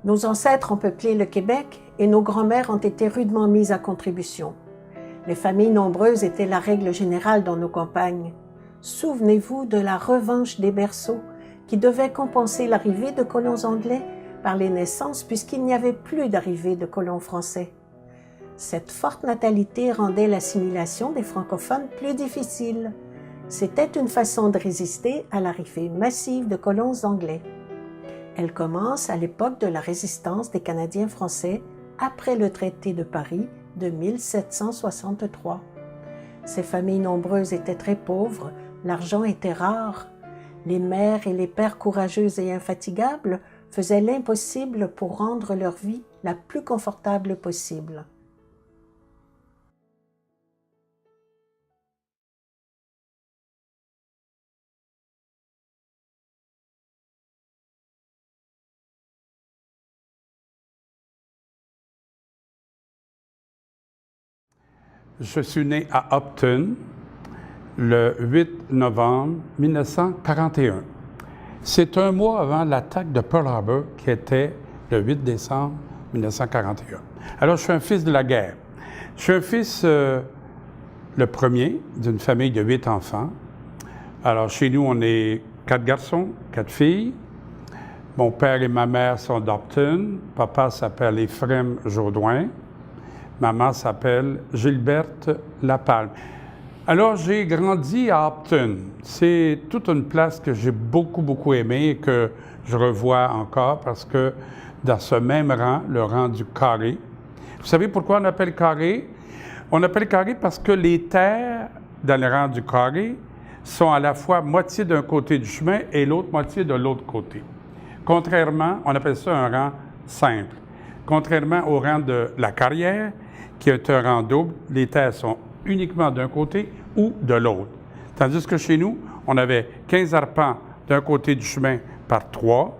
Nos ancêtres ont peuplé le Québec et nos grands-mères ont été rudement mises à contribution. Les familles nombreuses étaient la règle générale dans nos campagnes. Souvenez-vous de la revanche des berceaux qui devait compenser l'arrivée de colons anglais par les naissances puisqu'il n'y avait plus d'arrivée de colons français. Cette forte natalité rendait l'assimilation des francophones plus difficile. C'était une façon de résister à l'arrivée massive de colons anglais. Elle commence à l'époque de la résistance des Canadiens français après le traité de Paris de 1763. Ces familles nombreuses étaient très pauvres, l'argent était rare. Les mères et les pères courageux et infatigables faisaient l'impossible pour rendre leur vie la plus confortable possible. Je suis né à Upton le 8 novembre 1941. C'est un mois avant l'attaque de Pearl Harbor qui était le 8 décembre 1941. Alors, je suis un fils de la guerre. Je suis un fils, le premier, d'une famille de 8 enfants. Alors, chez nous, on est 4 garçons, 4 filles. Mon père et ma mère sont d'Upton. Papa s'appelle Éphrem Jourdouin. Maman s'appelle Gilberte Lapalme. Alors, j'ai grandi à Upton. C'est toute une place que j'ai beaucoup aimée et que je revois encore parce que dans ce même rang, le rang du carré. Vous savez pourquoi on appelle carré? On appelle carré parce que les terres dans le rang du carré sont à la fois moitié d'un côté du chemin et l'autre moitié de l'autre côté. Contrairement, on appelle ça un rang simple. Contrairement au rang de la carrière, qui est un rang double, les terres sont uniquement d'un côté ou de l'autre. Tandis que chez nous, on avait 15 arpents d'un côté du chemin par 3,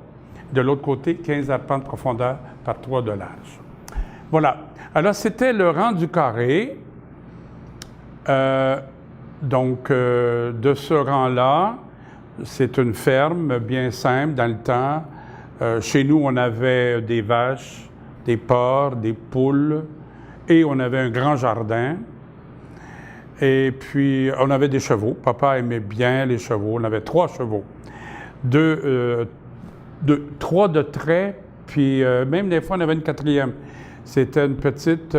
de l'autre côté, 15 arpents de profondeur par 3 de large. Voilà. Alors, c'était le rang du carré. De ce rang-là, c'est une ferme bien simple dans le temps. Chez nous, on avait des vaches, des porcs, des poules, et on avait un grand jardin. Et puis, on avait des chevaux. Papa aimait bien les chevaux. On avait 3 chevaux. 3 de trait, puis même des fois, on avait une 4e. C'était une petite,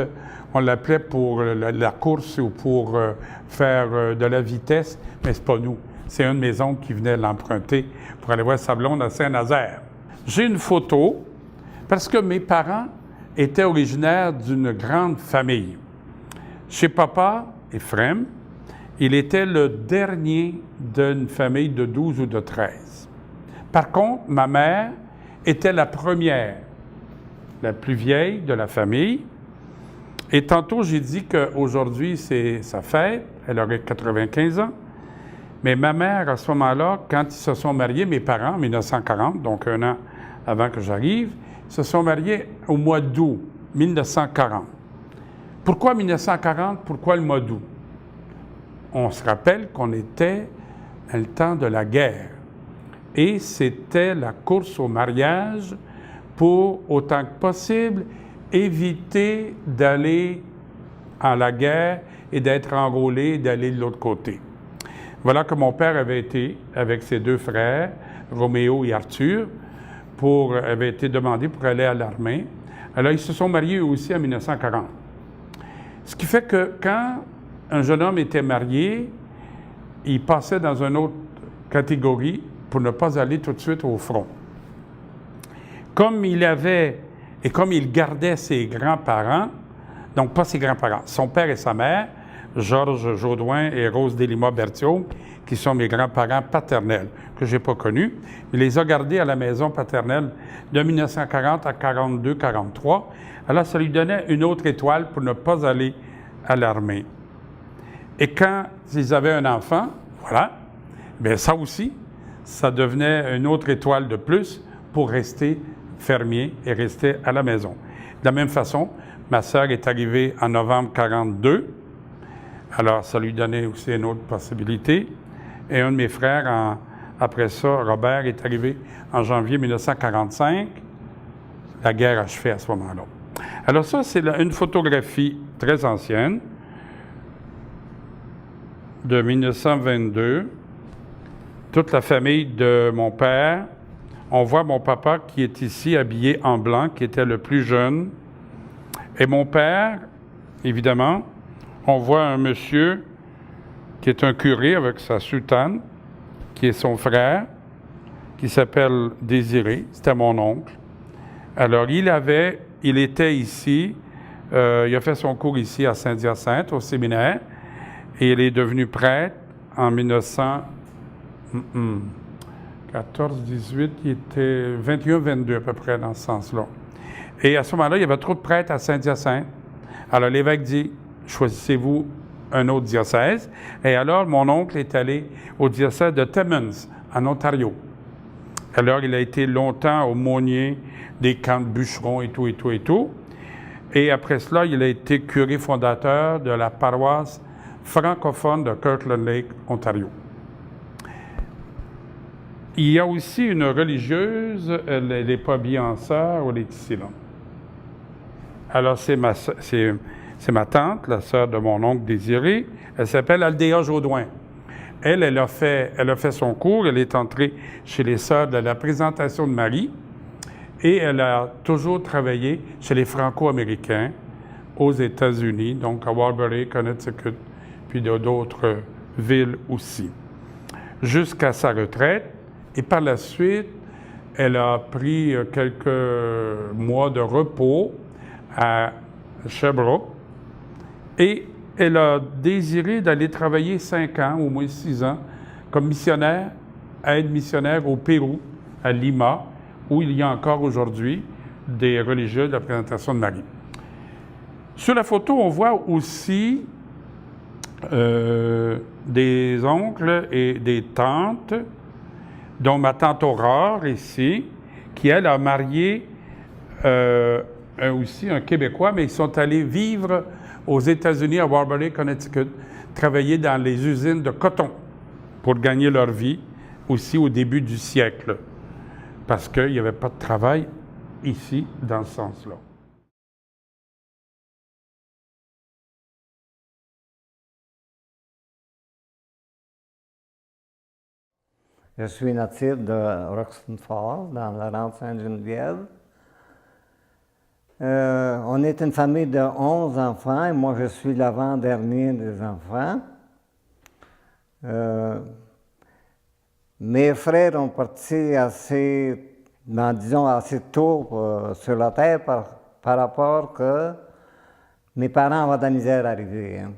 on l'appelait pour la course ou pour faire de la vitesse, mais c'est pas nous. C'est un de mes oncles qui venait l'emprunter pour aller voir sa blonde à Saint-Nazaire. J'ai une photo parce que mes parents étaient originaires d'une grande famille. Chez papa, Éphrem, il était le dernier d'une famille de 12 ou de 13. Par contre, ma mère était la première, la plus vieille de la famille. Et tantôt, j'ai dit qu'aujourd'hui, c'est sa fête. Elle aurait 95 ans. Mais ma mère, à ce moment-là, quand ils se sont mariés, mes parents, en 1940, donc un an avant que j'arrive, se sont mariés au mois d'août 1940. Pourquoi 1940? Pourquoi le mois d'août? On se rappelle qu'on était dans le temps de la guerre. Et c'était la course au mariage pour, autant que possible, éviter d'aller à la guerre et d'être enrôlé et d'aller de l'autre côté. Voilà que mon père avait été avec ses 2 frères, Roméo et Arthur, avait été demandé pour aller à l'armée. Alors, ils se sont mariés eux aussi en 1940. Ce qui fait que quand un jeune homme était marié, il passait dans une autre catégorie pour ne pas aller tout de suite au front. Comme il gardait ses grands-parents, donc pas ses grands-parents, son père et sa mère, Georges Jourdouin et Rose Delima-Berthiaume, qui sont mes grands-parents paternels, que je n'ai pas connus. Il les a gardés à la maison paternelle de 1940 à 42-43. Alors, ça lui donnait une autre étoile pour ne pas aller à l'armée. Et quand ils avaient un enfant, voilà, bien ça aussi, ça devenait une autre étoile de plus pour rester fermier et rester à la maison. De la même façon, ma sœur est arrivée en novembre 42. Alors, ça lui donnait aussi une autre possibilité. Et un de mes frères, après ça, Robert, est arrivé en janvier 1945. la guerre achevée à ce moment-là. Alors ça, c'est une photographie très ancienne de 1922. Toute la famille de mon père. On voit mon papa qui est ici habillé en blanc, qui était le plus jeune. Et mon père, évidemment, on voit un monsieur qui est un curé avec sa soutane, qui est son frère, qui s'appelle Désiré. C'était mon oncle. Alors, il était ici, il a fait son cours ici à Saint-Hyacinthe, au séminaire, et il est devenu prêtre en 1914-18, il était 21-22 à peu près dans ce sens-là. Et à ce moment-là, il y avait trop de prêtres à Saint-Hyacinthe. Alors l'évêque dit, choisissez-vous un autre diocèse. Et alors mon oncle est allé au diocèse de Timmins, en Ontario. Alors il a été longtemps aumônier des camps de bûcherons et tout, et tout, et tout. Et après cela, il a été curé fondateur de la paroisse francophone de Kirkland Lake, Ontario. Il y a aussi une religieuse, elle n'est pas habillée en sœur, elle est ici, là. Alors, c'est ma tante, la sœur de mon oncle Désiré. Elle s'appelle Aldéa Jaudoin. Elle a fait son cours, elle est entrée chez les sœurs de la Présentation de Marie et elle a toujours travaillé chez les Franco-Américains aux États-Unis, donc à Walbury, Connecticut, puis d'autres villes aussi, jusqu'à sa retraite. Et par la suite, elle a pris quelques mois de repos à Sherbrooke et elle a désiré d'aller travailler 5 ans, au moins 6 ans, comme missionnaire, aide-missionnaire au Pérou, à Lima, où il y a encore aujourd'hui des religieux de la Présentation de Marie. Sur la photo, on voit aussi des oncles et des tantes, dont ma tante Aurore ici, qui elle a marié aussi un Québécois, mais ils sont allés vivre aux États-Unis, à Walbury, Connecticut, travailler dans les usines de coton pour gagner leur vie, aussi au début du siècle, parce qu'il n'y avait pas de travail ici, dans ce sens-là. Je suis natif de Roxton Falls, dans la Rente Sainte-Geneviève. On est une famille de 11 enfants et moi je suis l'avant-dernier des enfants. Mes frères ont parti assez tôt sur la terre par rapport que mes parents avaient de la misère à arriver. Hein.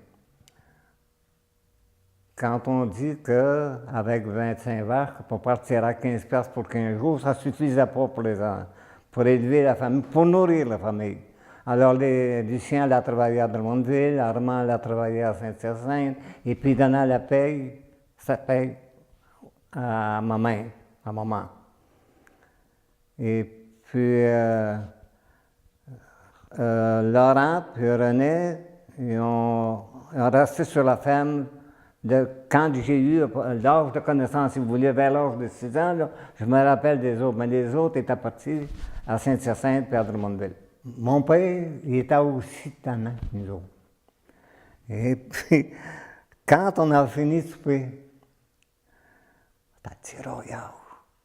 Quand on dit qu'avec 25 vaches, on partira 15 piastres pour 15 jours, ça ne suffisait pas pour élever la famille, pour nourrir la famille. Alors, Lucien l'a travaillé à Drummondville, Armand l'a travaillé à Saint-Hyacinthe, et puis donnant la paye, ça paye à maman. Et puis, Laurent puis René, ils ont resté sur la ferme. Quand j'ai eu l'âge de connaissance, si vous voulez, vers l'âge de 6 ans, là, je me rappelle des autres, mais les autres étaient partis à Saint-Hyacinthe et à Drummondville. Mon père, il était aussi tannant que nous autres. Et puis, quand on a fini de souper, c'était tiraillage.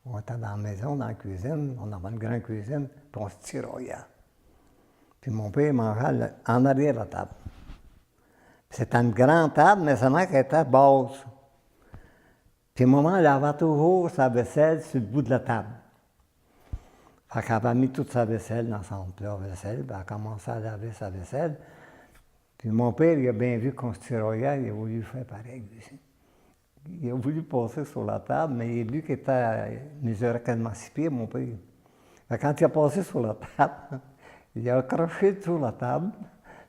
On était dans la maison, dans la cuisine, on avait une grande cuisine, puis on se tiraillait. Puis mon père mangeait en arrière de la table. C'était une grande table, mais seulement qu'elle était basse. Puis maman, elle avait toujours sa vaisselle sur le bout de la table. Fait qu'elle avait mis toute sa vaisselle dans son plat vaisselle, puis elle a commencé à laver sa vaisselle. Puis mon père, il a bien vu qu'on se tiraillait, il a voulu faire pareil aussi. Il a voulu passer sur la table, mais il a vu qu'il mesurait quasiment 6 pieds, mon père. Fait que quand il a passé sur la table, il a accroché sur la table,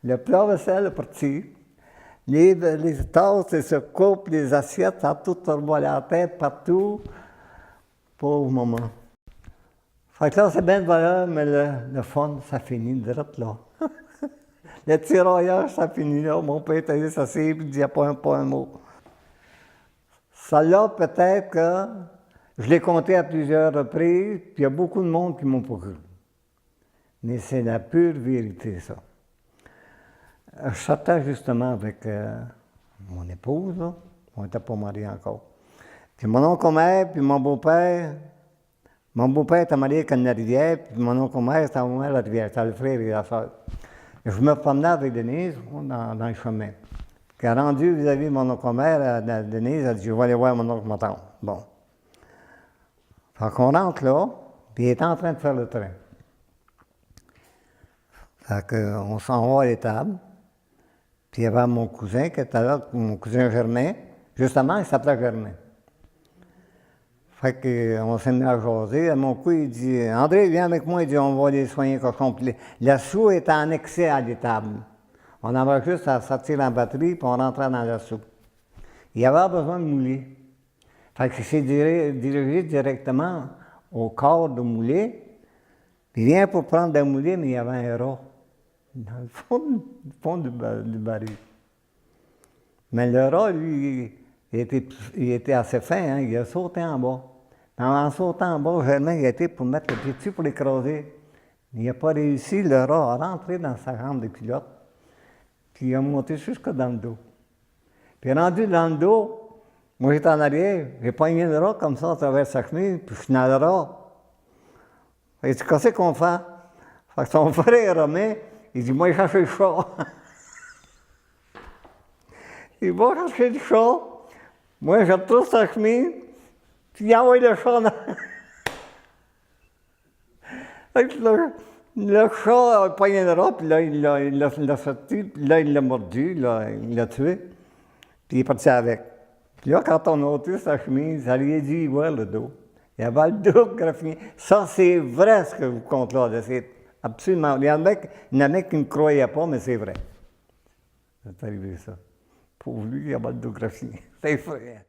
le plat vaisselle est parti. Les tasses, les coupes, les assiettes, ça a tout revolé à la tête, partout. Pauvre maman. Fait que là, c'est bien de valeur, mais le fun, ça finit direct là. Le tiraillage, ça finit là. Mon père était juste assis, puis il disait pas un mot. Ça là, peut-être que je l'ai compté à plusieurs reprises, puis il y a beaucoup de monde qui m'ont pas cru. Mais c'est la pure vérité, ça. Je sortais justement avec mon épouse, là. On n'était pas mariés encore. Puis mon oncle-mère, puis mon beau-père. Mon beau-père était marié avec une rivière, puis mon oncle-mère, c'était au la rivière, c'était le frère et la soeur. Je me promenais avec Denise dans le chemin. Quand rendu vis-à-vis de mon oncle-mère, Denise a dit, je vais aller voir mon oncle ma tante. Bon. Fait qu'on rentre là, puis il est en train de faire le train. Fait qu'on s'en va à l'étable. Puis il y avait mon cousin qui était là, mon cousin Germain. Justement, il s'appelait Germain. Fait qu'on s'est mis à jaser. À mon coup, il dit, André, viens avec moi. Il dit, on va les soigner cochons. Puis la soupe était annexée à l'étable. On avait juste à sortir la batterie, puis on rentrait dans la soupe. Il avait besoin de mouler. Fait qu'il s'est dirigé directement au corps de mouler. Puis il vient pour prendre des moulets, mais il y avait un rat dans le fond du baril. Mais le rat, lui, il était assez fin, hein, il a sauté en bas. En sautant en bas, Germain il a été pour mettre le pied dessus pour l'écraser. Il n'a pas réussi, le rat a rentré dans sa jambe de culotte, puis il a monté jusque dans le dos. Puis rendu dans le dos, moi j'étais en arrière, j'ai pogné le rat comme ça à travers sa chemise, puis je suis dans le rat. Il dit, qu'est-ce qu'on fait? Fait que son frère Romain, il dit, moi, il cherche le chat. Il va chercher le chat. Moi, je retrouve sa chemise, puis il envoie le chat dans... le chat a pogné le rat, puis là, il l'a sorti, puis là, il l'a mordu, là, il l'a tué, puis il est parti avec. Puis là, quand on a ôté sa chemise, ça lui a dit, voir le dos. Il y avait le dos graffiné. Ça, c'est vrai ce que vous comptez là. C'est absolument. Il y en a qui ne croyaient pas, mais c'est vrai. C'est arrivé ça. Pour lui, il y avait le dos graffiné. C'est vrai.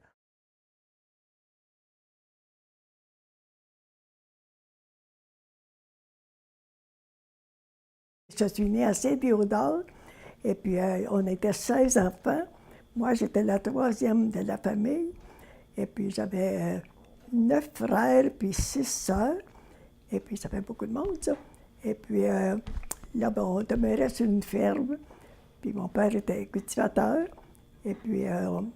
Je suis née à Saint-Théodore, et puis on était 16 enfants. Moi, j'étais la troisième de la famille, et puis j'avais 9 frères, puis 6 sœurs, et puis ça fait beaucoup de monde, ça. Et puis là, ben, on demeurait sur une ferme, puis mon père était cultivateur, et puis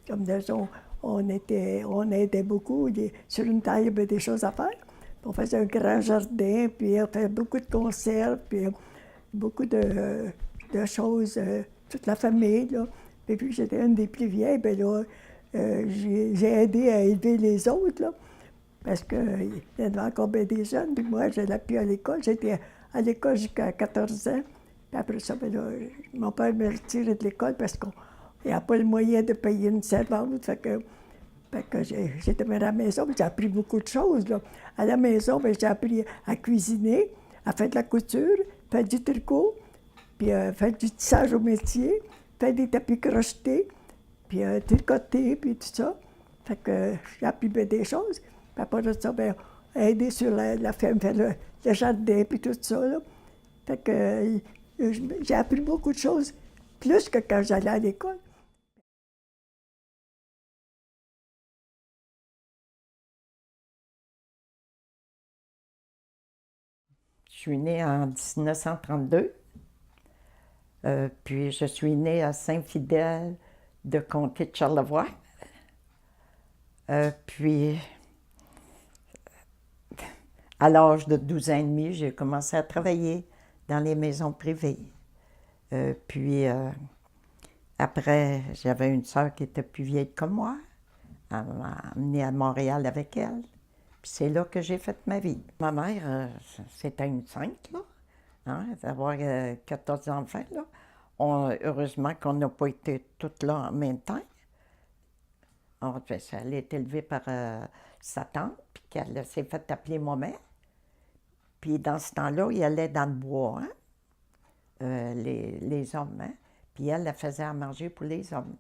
comme disons, on aidait beaucoup, sur une taille, il y avait des choses à faire. On faisait un grand jardin, puis on faisait beaucoup de conserves, puis beaucoup de choses, toute la famille, là. Et puis j'étais une des plus vieilles, bien là, j'ai aidé à élever les autres, là, parce qu'il y avait encore bien des jeunes, puis moi, je n'allais plus à l'école. J'étais à l'école jusqu'à 14 ans. Puis après ça, bien là, mon père m'a retiré de l'école parce qu'il n'y a pas le moyen de payer une servante. Fait que j'ai demeuré à la maison, j'ai appris beaucoup de choses, là. À la maison, bien, j'ai appris à cuisiner, à faire de la couture, faire du tricot, puis faire du tissage au métier, faire des tapis crochetés, puis tricoter, puis tout ça. Fait que j'ai appris bien des choses. Puis après ça, bien, aider sur la ferme, faire le jardin, puis tout ça, là. Fait que j'ai appris beaucoup de choses, plus que quand j'allais à l'école. Je suis née en 1932, puis je suis née à Saint-Fidèle de Comté de Charlevoix. Puis, à l'âge de 12 ans et demi, j'ai commencé à travailler dans les maisons privées. Puis, après, j'avais une sœur qui était plus vieille que moi. Elle m'a amenée à Montréal avec elle. Puis c'est là que j'ai fait ma vie. Ma mère, c'était une sainte, là, hein, d'avoir 14 enfants, là. Heureusement qu'on n'a pas été toutes là en même temps. Elle a été élevée par sa tante, puis qu'elle s'est fait appeler maman. Puis dans ce temps-là, il allait dans le bois, hein, les hommes, hein, puis elle faisait à manger pour les hommes.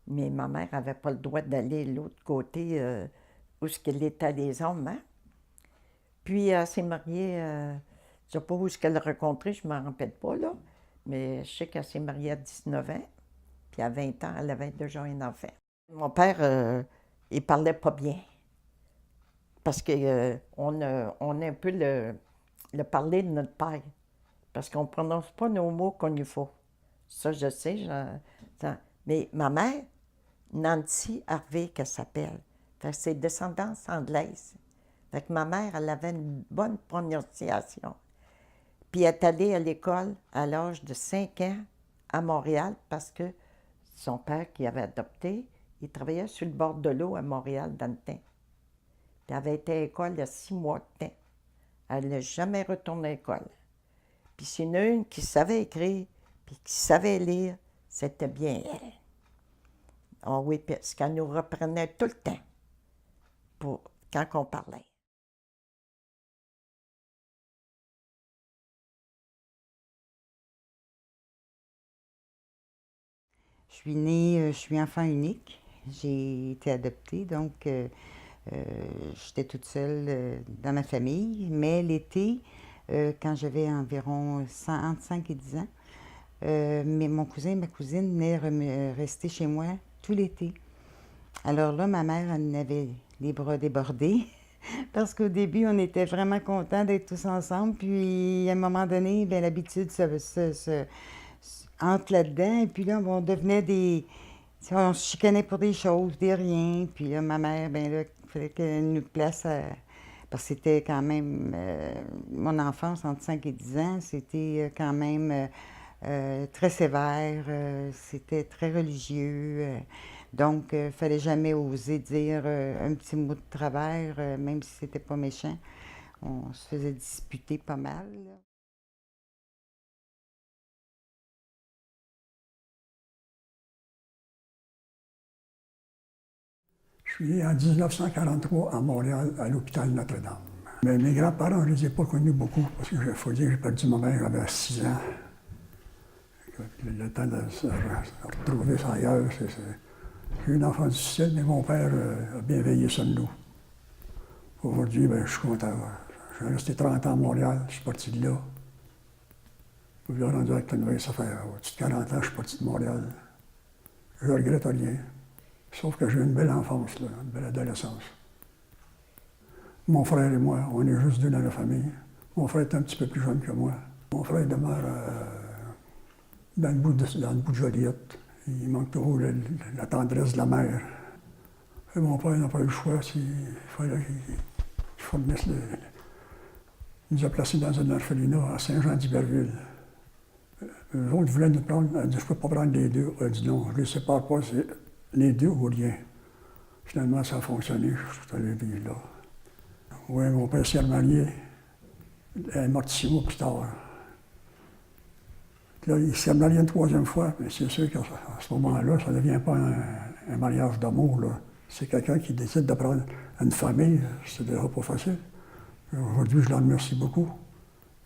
Mais ma mère n'avait pas le droit d'aller de l'autre côté où il était des hommes, hein. Puis elle s'est mariée, je ne sais pas où elle l'a rencontré, je ne me rappelle pas, là, mais je sais qu'elle s'est mariée à 19 ans, puis à 20 ans, elle avait déjà un enfant. Mon père, il parlait pas bien, parce qu'on a un peu le parler de notre père. Parce qu'on ne prononce pas nos mots comme il faut. Ça, je sais. Mais ma mère, Nancy Harvey, qu'elle s'appelle, c'est descendance anglaise. Fait que ma mère, elle avait une bonne prononciation. Puis elle est allée à l'école à l'âge de 5 ans à Montréal parce que son père qui avait adopté, il travaillait sur le bord de l'eau à Montréal dans le temps. Puis elle avait été à l'école il y a 6 mois de temps. Elle n'a jamais retourné à l'école. Puis c'est une qui savait écrire, puis qui savait lire, c'était bien elle. Oh oui, parce qu'elle nous reprenait tout le temps quand on parlait. Je suis née, je suis enfant unique. J'ai été adoptée, donc j'étais toute seule dans ma famille. Mais l'été, quand j'avais environ entre 5 et 10 ans, mais mon cousin et ma cousine venaient rester chez moi tout l'été. Alors là, ma mère en avait les bras débordés parce qu'au début, on était vraiment contents d'être tous ensemble. Puis à un moment donné, bien, l'habitude se entre là-dedans. Et puis là, on devenait des... On se chicanait pour des choses, des riens. Puis là, ma mère, bien là, il fallait qu'elle nous place à... Parce que c'était quand même... mon enfance, entre 5 et 10 ans, c'était quand même très sévère. C'était très religieux. Donc, il ne fallait jamais oser dire un petit mot de travers, même si c'était pas méchant. On se faisait disputer pas mal, là. Je suis né en 1943 à Montréal, à l'hôpital Notre-Dame. Mais mes grands-parents, je ne les ai pas connus beaucoup, parce qu'il faut dire que j'ai perdu ma mère, j'avais 6 ans. Le temps de se retrouver ailleurs, j'ai eu une enfance difficile, mais mon père a bien veillé sur nous. Aujourd'hui, ben, je suis content. Je suis resté 30 ans à Montréal, je suis parti de là. Je suis rendu avec une vraie affaire. Au-dessus de 40 ans, je suis parti de Montréal. Je ne regrette rien. Sauf que j'ai eu une belle enfance, là, une belle adolescence. Mon frère et moi, on est juste deux dans la famille. Mon frère est un petit peu plus jeune que moi. Mon frère demeure dans le bout de Joliette. Il manque toujours la tendresse de la mère. Et mon père n'a pas eu le choix. Il fallait qu'il fournisse il nous a placés dans un orphelinat à Saint-Jean-d'Iberville. Eux autres voulaient nous prendre. Elle dit, je ne peux pas prendre les deux. Elle dit non, je ne les sépare pas, c'est les deux ou rien. Finalement, ça a fonctionné. Je suis allé vivre là. Oui, mon père s'est remarié. Elle est morte 6 mois plus tard. Là, il s'est remarié une 3e fois, mais c'est sûr qu'à ce moment-là, ça ne devient pas un mariage d'amour. C'est quelqu'un qui décide de prendre une famille, c'est déjà pas facile. Aujourd'hui, je l'en remercie beaucoup,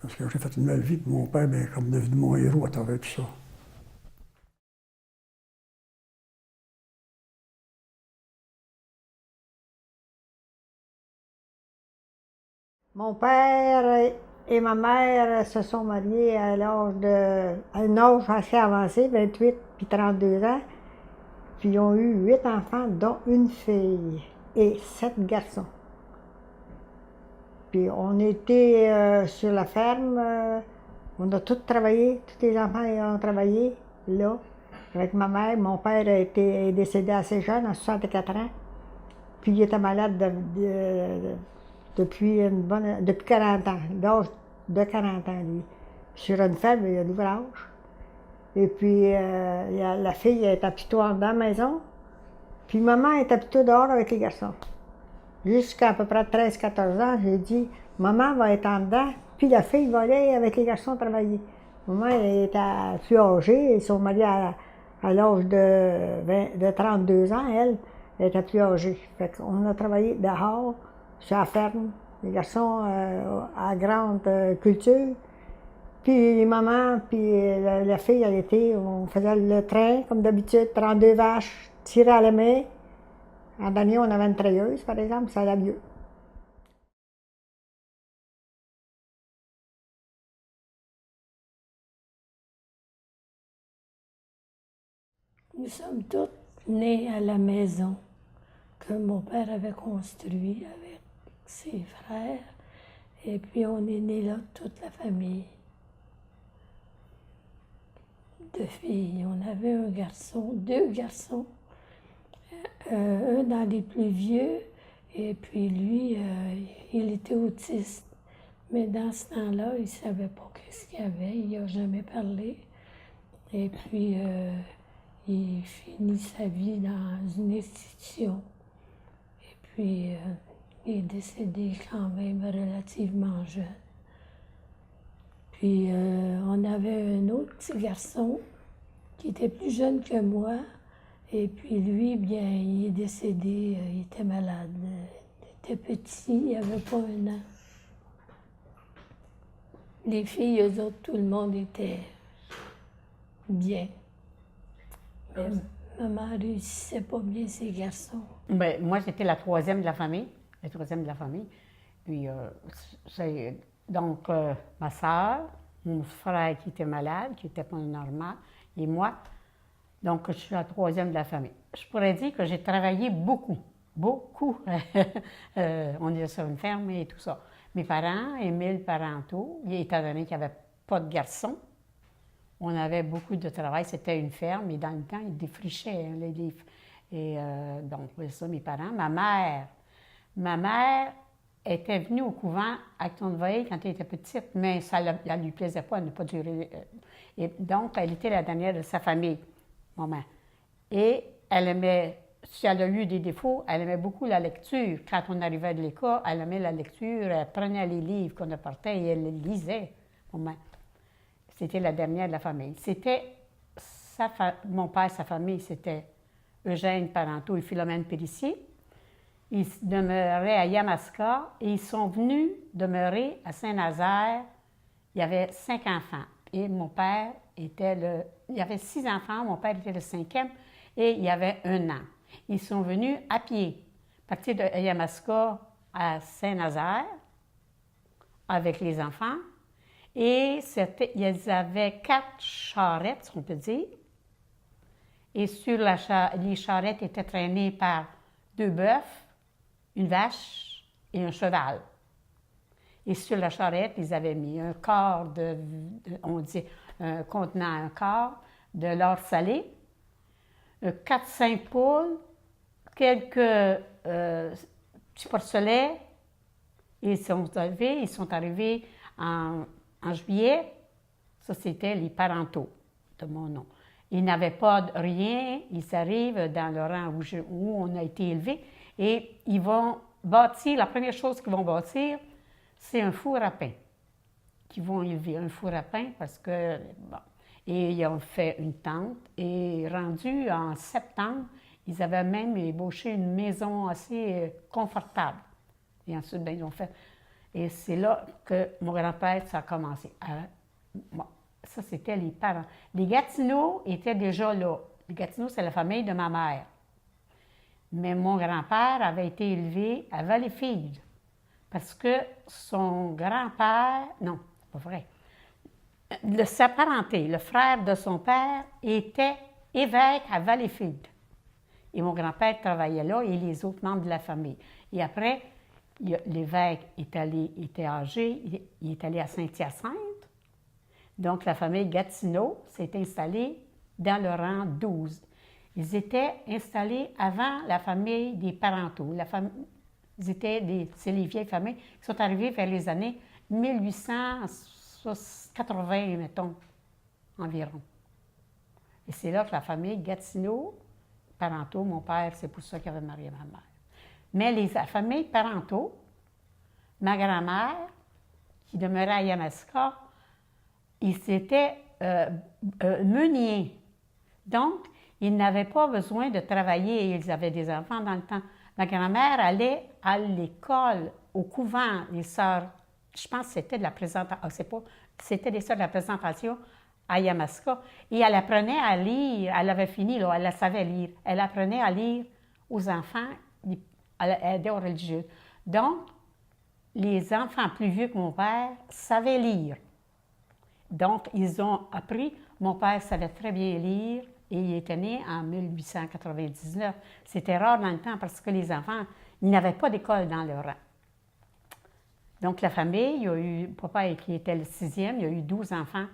parce que j'ai fait une belle vie, puis mon père est comme devenu mon héros à travers tout ça. Mon père et ma mère se sont mariés à un âge assez avancé, 28 puis 32 ans. Puis ils ont eu 8 enfants, dont une fille et 7 garçons. Puis on était sur la ferme, on a tous travaillé, tous les enfants ont travaillé là, avec ma mère. Mon père est décédé assez jeune, à 64 ans. Puis il était malade depuis 40 ans, l'âge de 40 ans, lui. Sur une ferme, il y a l'ouvrage. Et puis, la fille était plutôt en dedans de la maison. Puis maman était plutôt dehors avec les garçons. Jusqu'à à peu près 13-14 ans, j'ai dit, maman va être en dedans, puis la fille va aller avec les garçons travailler. Maman était plus âgée, ils sont mariés à l'âge de 32 ans, elle était plus âgée. Fait qu'on a travaillé dehors, sur la ferme, les garçons à grande culture. Puis maman, puis la fille, elle était, on faisait le train, comme d'habitude, 32 vaches tirées à la main. En dernier, on avait une treilleuse, par exemple, ça allait mieux. Nous sommes tous nés à la maison que mon père avait construite avec ses frères Et puis on est né là, toute la famille. 2 filles. On avait un garçon, 2 garçons. Un dans les plus vieux, et puis lui, il était autiste. Mais dans ce temps-là, il ne savait pas qu'est-ce qu'il y avait, il n'a jamais parlé. Et puis, il finit sa vie dans une institution. Et puis, il est décédé quand même relativement jeune. Puis, on avait un autre petit garçon qui était plus jeune que moi. Et puis lui, bien, il est décédé, il était malade. Il était petit, il n'avait pas 1 an. Les filles, eux autres, tout le monde était bien. Mais maman ne réussissait pas bien ses garçons. Ben, moi, j'étais la 3e de la famille. Puis, donc, ma soeur, mon frère qui était malade, qui n'était pas normal, et moi. Donc, je suis la 3e de la famille. Je pourrais dire que j'ai travaillé beaucoup. On est sur une ferme et tout ça. Mes parents, Émile Parenteau, étant donné qu'il n'y avait pas de garçons, on avait beaucoup de travail. C'était une ferme et dans le temps, ils défrichaient les livres. Et donc, ça, mes parents. Ma mère était venue au couvent à Acton-de-Veille quand elle était petite, mais ça ne lui plaisait pas, elle n'a pas duré. Et donc, elle était la dernière de sa famille. Maman. Et elle aimait, si elle a eu des défauts, elle aimait beaucoup la lecture. Quand on arrivait de l'école, elle aimait la lecture, elle prenait les livres qu'on apportait et elle les lisait. Maman. C'était la dernière de la famille. C'était mon père, sa famille, c'était Eugène Parenteau et Philomène Périssier. Ils demeuraient à Yamaska et ils sont venus demeurer à Saint-Nazaire. Il y avait 5 enfants. Et mon père était il y avait 6 enfants, mon père était le 5e et il y avait 1 an. Ils sont venus à pied, partir de Yamaska à Saint-Nazaire avec les enfants. Et ils avaient 4 charrettes, on peut dire. Et sur les charrettes étaient traînées par 2 bœufs, une vache et un cheval. Et sur la charrette, ils avaient mis un quart on dit, contenant un quart de l'or salé, 4-5 poules, quelques petits porcelets. Ils sont arrivés en juillet. Ça, c'était les Parenteau de mon nom. Ils n'avaient pas de rien. Ils arrivent dans le rang où on a été élevés et ils vont bâtir, la première chose qu'ils vont bâtir, c'est un four à pain. Qu'ils vont élever un four à pain parce que, bon. Et ils ont fait une tente et rendu en septembre, ils avaient même ébauché une maison assez confortable. Et ensuite, bien, ils ont fait. Et c'est là que mon grand-père, ça a commencé. Bon, ça, c'était les parents. Les Gatineau étaient déjà là. Les Gatineau, c'est la famille de ma mère. Mais mon grand-père avait été élevé à Valleyfield parce que son grand-père, non, c'est pas vrai, sa parenté, le frère de son père, était évêque à Valleyfield. Et mon grand-père travaillait là et les autres membres de la famille. Et après, l'évêque était âgé, il est allé à Saint-Hyacinthe. Donc, la famille Gatineau s'est installée dans le rang 12. Ils étaient installés avant la famille des Parenteau. C'est les vieilles familles qui sont arrivées vers les années 1880, mettons, environ. Et c'est là que la famille Gatineau, Parenteau, mon père, c'est pour ça qu'il avait marié ma mère. Mais la famille Parenteau, ma grand-mère, qui demeurait à Yamaska, ils étaient meuniers. Donc, ils n'avaient pas besoin de travailler. Ils avaient des enfants dans le temps. Ma grand-mère allait à l'école, au couvent, les sœurs. Je pense que c'était de la présentation. C'était des sœurs de la présentation à Yamaska. Et elle apprenait à lire. Elle avait fini, là, elle savait lire. Elle apprenait à lire aux enfants. Elle aidait aux religieux. Donc, les enfants plus vieux que mon père savaient lire. Donc, ils ont appris. Mon père savait très bien lire et il était né en 1899. C'était rare dans le temps parce que les enfants, ils n'avaient pas d'école dans leur rang. Donc, la famille, il y a eu, papa qui était le 6e, il y a eu 12 enfants.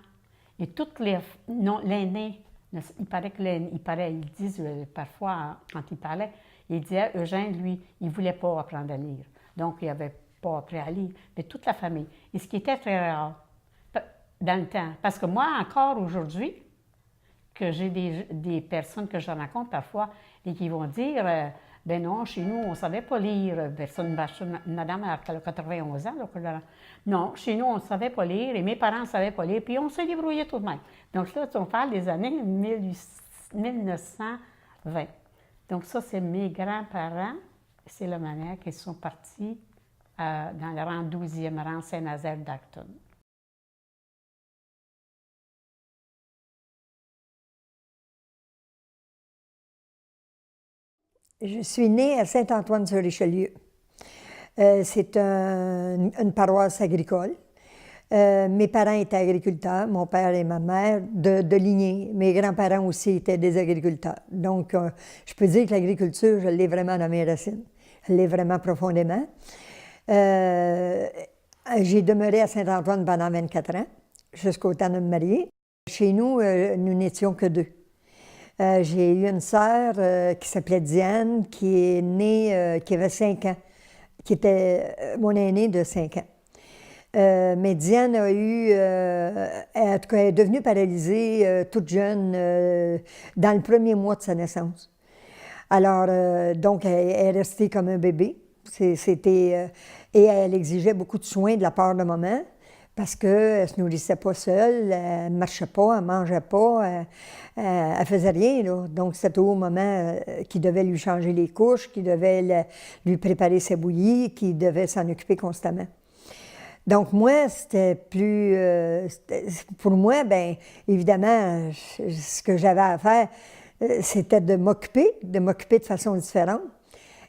Et toutes les, non, l'aîné, il paraît que ils disent parfois, quand il parlait, il disait, Eugène, lui, il ne voulait pas apprendre à lire. Donc, il n'avait pas appris à lire. Mais toute la famille. Et ce qui était très rare dans le temps. Parce que moi, encore aujourd'hui, que j'ai des personnes que je rencontre parfois et qui vont dire, ben non, chez nous, on ne savait pas lire. Madame, elle a 91 ans. Là, non, chez nous, on ne savait pas lire et mes parents ne savaient pas lire, puis on se débrouillait tout de même. Donc là, on parle des années 1920. Donc ça, c'est mes grands-parents. C'est la manière qu'ils sont partis dans le rang 12e rang Saint-Nazaire d'Acton. Je suis née à Saint-Antoine-sur-Richelieu. C'est une paroisse agricole. Mes parents étaient agriculteurs, mon père et ma mère, de lignée. Mes grands-parents aussi étaient des agriculteurs. Donc, je peux dire que l'agriculture, je l'ai vraiment dans mes racines. Je l'ai vraiment profondément. J'ai demeuré à Saint-Antoine pendant 24 ans, jusqu'au temps de me marier. Chez nous, nous n'étions que deux. J'ai eu une sœur qui s'appelait Diane, qui est née, qui avait 5 ans, qui était mon aînée de 5 ans. Mais Diane a eu, en tout cas, elle est devenue paralysée toute jeune dans le premier mois de sa naissance. Alors, donc, elle est restée comme un bébé. Et elle exigeait beaucoup de soins de la part de maman parce qu'elle ne se nourrissait pas seule, elle ne marchait pas, elle ne mangeait pas, elle ne faisait rien. Là. Donc, c'était au moment qui devait lui changer les couches, qui devait lui préparer ses bouillies, qui devait s'en occuper constamment. Donc, moi, c'était plus... pour moi, bien, évidemment, ce que j'avais à faire, c'était de m'occuper de façon différente.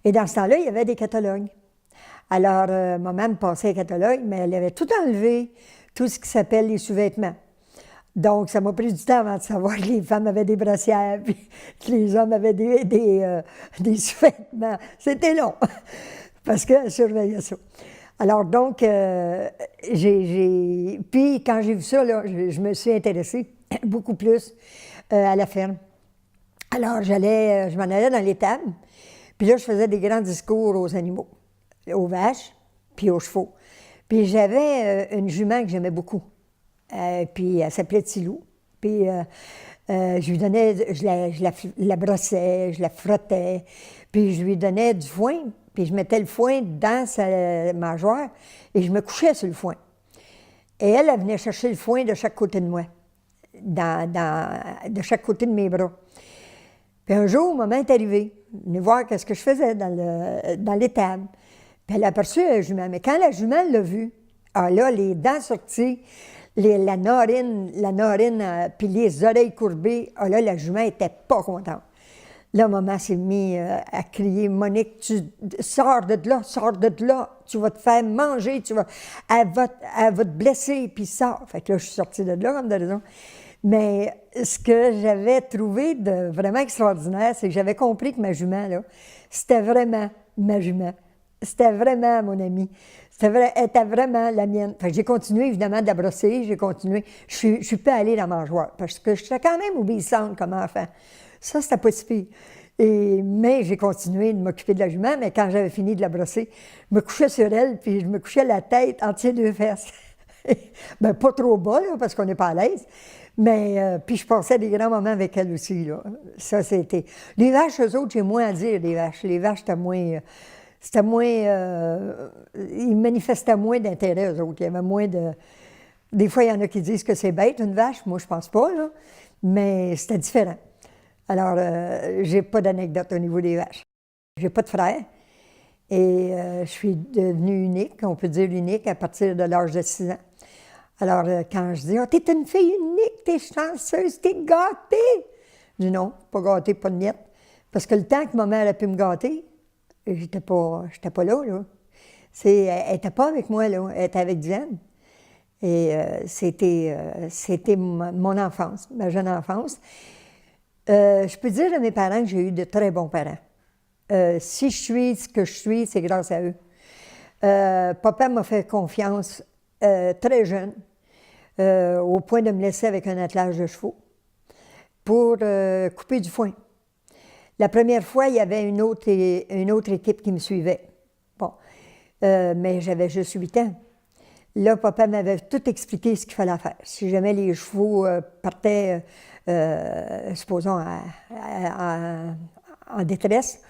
Et dans ce temps-là, il y avait des catalogues. Alors, maman me passait les catalogues, mais elle avait tout enlevé, tout ce qui s'appelle les sous-vêtements. Donc, ça m'a pris du temps avant de savoir que les femmes avaient des brassières, puis que les hommes avaient des sous-vêtements. C'était long, parce qu'elle surveillait ça. Alors, donc, puis quand j'ai vu ça, là, je me suis intéressée beaucoup plus à la ferme. Alors, je m'en allais dans l'étable, puis là, je faisais des grands discours aux animaux, aux vaches, puis aux chevaux. Puis j'avais une jument que j'aimais beaucoup, puis elle s'appelait Tilou. Puis je lui donnais, je la brossais, je la frottais, puis je lui donnais du foin, puis je mettais le foin dans sa mâchoire et je me couchais sur le foin. Et elle venait chercher le foin de chaque côté de moi, de chaque côté de mes bras. Puis un jour, maman est arrivée, venue voir ce que je faisais dans l'étable. Puis elle a aperçu la jument. Mais quand la jument l'a vue, ah là, les dents sorties, la narine, puis les oreilles courbées, ah là, la jument n'était pas contente. Là, maman s'est mise à crier, « Monique, tu sors de là, tu vas te faire manger, elle va te blesser, puis sors. » Fait que là, je suis sortie de là, comme de raison. Mais ce que j'avais trouvé de vraiment extraordinaire, c'est que j'avais compris que ma jument, là, c'était vraiment ma jument. C'était vraiment mon amie. Elle était vraiment la mienne. Fait que j'ai continué, évidemment, de la brosser, j'ai continué. Je suis pas allée dans la mangeoire, parce que j'étais quand même obéissante comme enfant. Ça, c'était pas si pire. Mais j'ai continué de m'occuper de la jument, mais quand j'avais fini de la brosser, je me couchais sur elle, puis je me couchais la tête entre ses deux fesses. Bien, pas trop bas, là, parce qu'on n'est pas à l'aise. Mais, puis je passais des grands moments avec elle aussi, là. Ça, c'était... Les vaches, eux autres, j'ai moins à dire, les vaches. Les vaches, c'était moins... ils manifestaient moins d'intérêt, eux autres. Il y avait moins de... Des fois, il y en a qui disent que c'est bête, une vache. Moi, je pense pas, là. Mais c'était différent. Alors, j'ai pas d'anecdote au niveau des vaches. J'ai pas de frère. Et je suis devenue unique, on peut dire unique, à partir de l'âge de 6 ans. Alors, quand je dis « Ah, t'es une fille unique, t'es chanceuse, t'es gâtée! » Je dis « Non, pas gâtée, pas de miette. » Parce que le temps que ma mère a pu me gâter, j'étais pas là, là. Elle n'était pas avec moi, là. Elle était avec Diane. Et c'était mon enfance, ma jeune enfance. Je peux dire de mes parents que j'ai eu de très bons parents. Si je suis ce que je suis, c'est grâce à eux. Papa m'a fait confiance très jeune, au point de me laisser avec un attelage de chevaux pour couper du foin. La première fois, il y avait une autre équipe qui me suivait. Bon, mais j'avais juste 8 ans. Là, papa m'avait tout expliqué ce qu'il fallait faire. Si jamais les chevaux partaient, supposons, en détresse,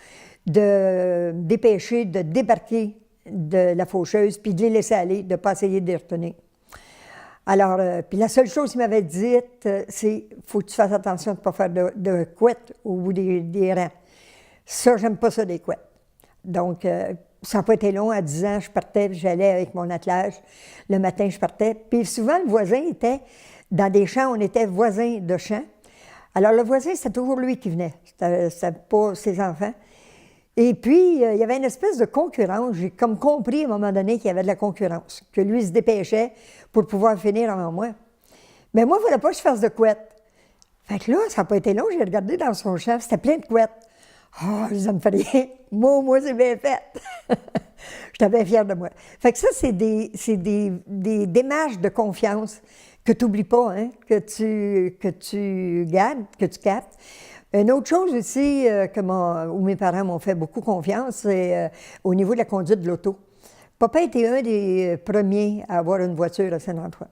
de dépêcher, de débarquer de la faucheuse, puis de les laisser aller, de ne pas essayer de les retenir. Alors, puis la seule chose qu'il m'avait dite, c'est « faut que tu fasses attention de ne pas faire de couettes au bout des rangs. » Ça, j'aime pas ça, des couettes. Donc, ça n'a pas été long. À 10 ans, je partais, puis j'allais avec mon attelage. Le matin, je partais. Puis souvent, le voisin était dans des champs, on était voisins de champs. Alors, le voisin, c'était toujours lui qui venait. C'était pas ses enfants. Et puis, il y avait une espèce de concurrence. J'ai comme compris à un moment donné qu'il y avait de la concurrence, que lui se dépêchait pour pouvoir finir avant moi. Mais moi, il ne voulait pas que je fasse de couettes. Fait que là, ça n'a pas été long. J'ai regardé dans son champ, c'était plein de couettes. Ah, oh, ça me fait rien. Moi, c'est bien fait. J'étais bien fière de moi. Fait que ça, c'est des démarches de confiance que tu n'oublies pas, hein, que tu gardes, que tu captes. Une autre chose aussi où mes parents m'ont fait beaucoup confiance, c'est au niveau de la conduite de l'auto. Papa était un des premiers à avoir une voiture à Saint-Antoine.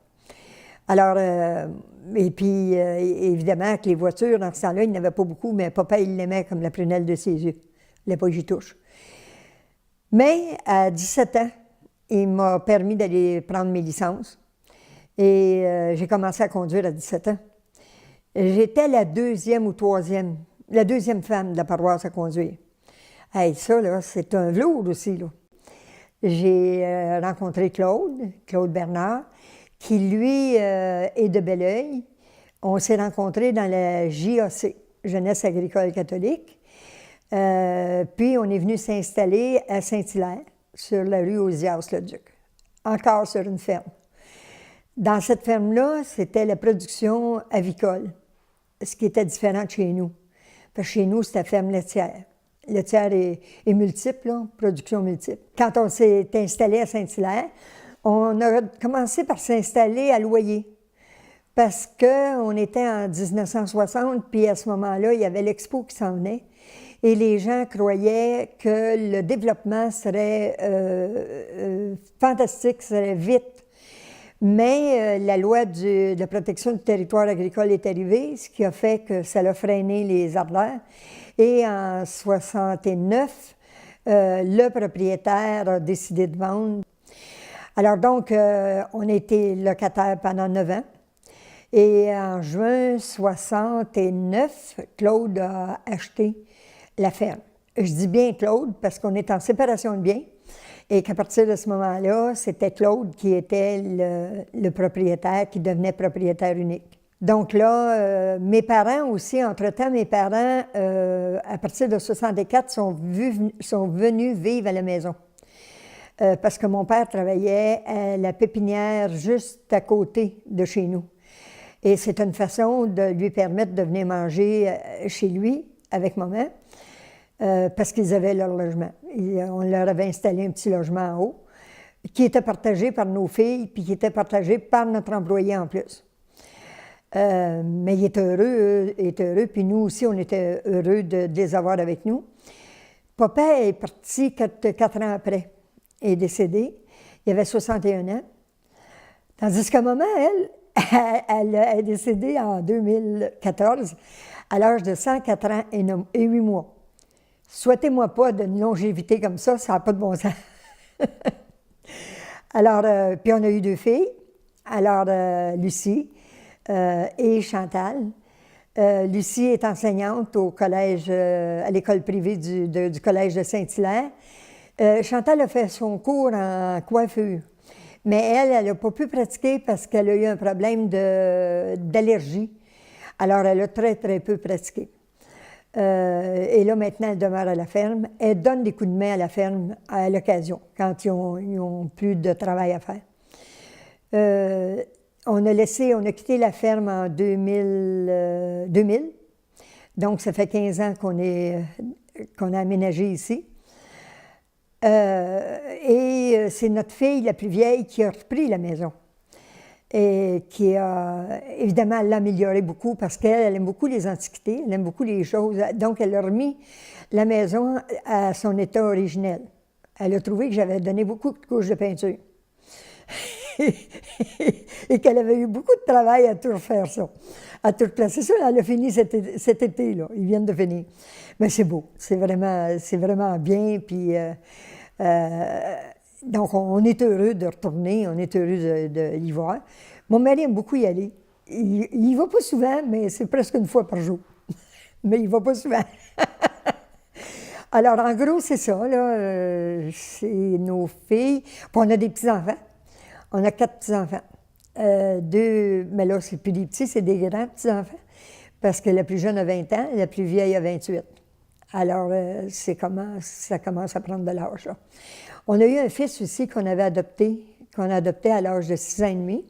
Alors, et puis, évidemment, que les voitures, dans ce temps-là, il n'y en avait pas beaucoup, mais papa, il l'aimait comme la prunelle de ses yeux. Il ne pas que j'y touche. Mais à 17 ans, il m'a permis d'aller prendre mes licences. Et j'ai commencé à conduire à 17 ans. J'étais la deuxième femme de la paroisse à conduire. Hey, ça, là, c'est un velours aussi, là. J'ai rencontré Claude Bernard, qui, lui, est de Belleuil. On s'est rencontrés dans la JAC, Jeunesse agricole catholique. Puis, on est venu s'installer à Saint-Hilaire, sur la rue Ozias-le-Duc, encore sur une ferme. Dans cette ferme-là, c'était la production avicole, ce qui était différent de chez nous. Parce que chez nous, c'était ferme laitière. Laitière est multiple, là, production multiple. Quand on s'est installé à Saint-Hilaire, on a commencé par s'installer à Loyer. Parce qu'on était en 1960, puis à ce moment-là, il y avait l'Expo qui s'en venait. Et les gens croyaient que le développement serait fantastique, serait vite. Mais la loi de la protection du territoire agricole est arrivée, ce qui a fait que ça a freiné les ardeurs. Et en 69, le propriétaire a décidé de vendre. Alors donc, on a été locataire pendant 9 ans. Et en juin 69, Claude a acheté la ferme. Je dis bien Claude parce qu'on est en séparation de biens. Et qu'à partir de ce moment-là, c'était Claude qui était le propriétaire, qui devenait propriétaire unique. Donc là, mes parents aussi, entre-temps, à partir de 64, sont venus vivre à la maison. Parce que mon père travaillait à la pépinière juste à côté de chez nous. Et c'est une façon de lui permettre de venir manger chez lui avec maman. Parce qu'ils avaient leur logement. On leur avait installé un petit logement en haut qui était partagé par nos filles puis qui était partagé par notre employé en plus. Mais il était heureux, puis nous aussi, on était heureux de les avoir avec nous. Papa est parti 4 ans après, est décédé. Il avait 61 ans. Tandis que maman, elle est décédée en 2014 à l'âge de 104 ans et 8 mois. Souhaitez-moi pas d'une longévité comme ça n'a pas de bon sens. Alors, puis on a eu 2 filles. Alors, Lucie et Chantal. Lucie est enseignante au collège, à l'école privée du collège de Saint-Hilaire. Chantal a fait son cours en coiffure. Mais elle n'a pas pu pratiquer parce qu'elle a eu un problème d'allergie. Alors, elle a très, très peu pratiqué. Et là, maintenant, elle demeure à la ferme. Elle donne des coups de main à la ferme à l'occasion, quand ils ont plus de travail à faire. On a quitté la ferme en 2000. Donc, ça fait 15 ans qu'on a aménagé ici. Et c'est notre fille la plus vieille qui a repris la maison. Et qui a, évidemment, elle l'a améliorée beaucoup parce qu'elle aime beaucoup les antiquités, elle aime beaucoup les choses. Donc, elle a remis la maison à son état originel. Elle a trouvé que j'avais donné beaucoup de couches de peinture. Et qu'elle avait eu beaucoup de travail à tout refaire ça, à tout replacer ça. Elle a fini cet été-là. Ils viennent de finir. Mais c'est beau. C'est vraiment bien. Puis, donc, on est heureux de retourner. On est heureux de l'y voir. Mon mari aime beaucoup y aller. Il y va pas souvent, mais c'est presque une fois par jour. Mais il va pas souvent. Alors, en gros, c'est ça, là. C'est nos filles. Puis on a des petits-enfants. On a 4 petits-enfants. 2, mais là, c'est plus des petits, c'est des grands petits-enfants. Parce que la plus jeune a 20 ans et la plus vieille a 28. Alors, ça commence à prendre de l'âge, là. On a eu un fils aussi qu'on a adopté à l'âge de 6 ans et demi,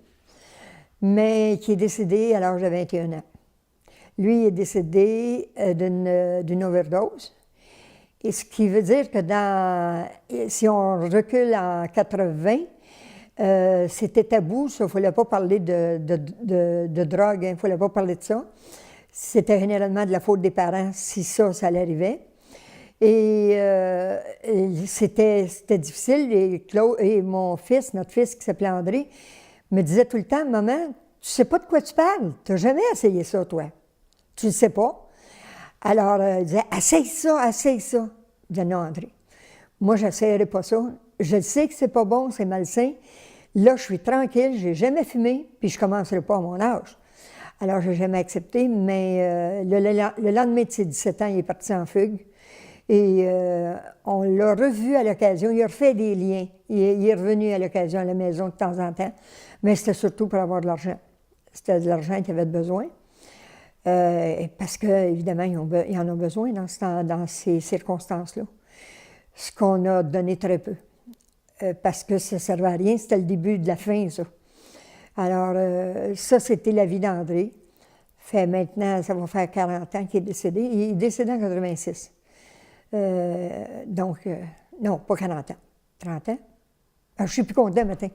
mais qui est décédé à l'âge de 21 ans. Lui est décédé d'une overdose. Et ce qui veut dire que si on recule en 80, c'était tabou, ça, il ne fallait pas parler de drogue, il ne fallait pas parler de ça. C'était généralement de la faute des parents si ça arrivait. Et c'était difficile. Et mon fils, notre fils qui s'appelait André, me disait tout le temps, « Maman, tu ne sais pas de quoi tu parles. Tu n'as jamais essayé ça, toi. Tu ne sais pas. » Alors, il disait, « Essaye ça, essaye ça. » Je disais, « Non, André, moi, je n'essayerai pas ça. Je sais que c'est pas bon, c'est malsain. Là, je suis tranquille, je n'ai jamais fumé, puis je ne commencerai pas à mon âge. » Alors, je n'ai jamais accepté, mais le lendemain de ses 17 ans, il est parti en fugue. Et on l'a revu à l'occasion, il a refait des liens. Il est revenu à l'occasion à la maison de temps en temps, mais c'était surtout pour avoir de l'argent. C'était de l'argent qu'il avait besoin. Parce qu'évidemment, ils en ont besoin dans ces circonstances-là. Ce qu'on a donné très peu. Parce que ça ne servait à rien, c'était le début de la fin, ça. Alors, ça, c'était la vie d'André. Maintenant, ça va faire 40 ans qu'il est décédé. Il est décédé en 86. Donc, non, pas 40 ans. 30 ans. Je ne sais plus combien maintenant.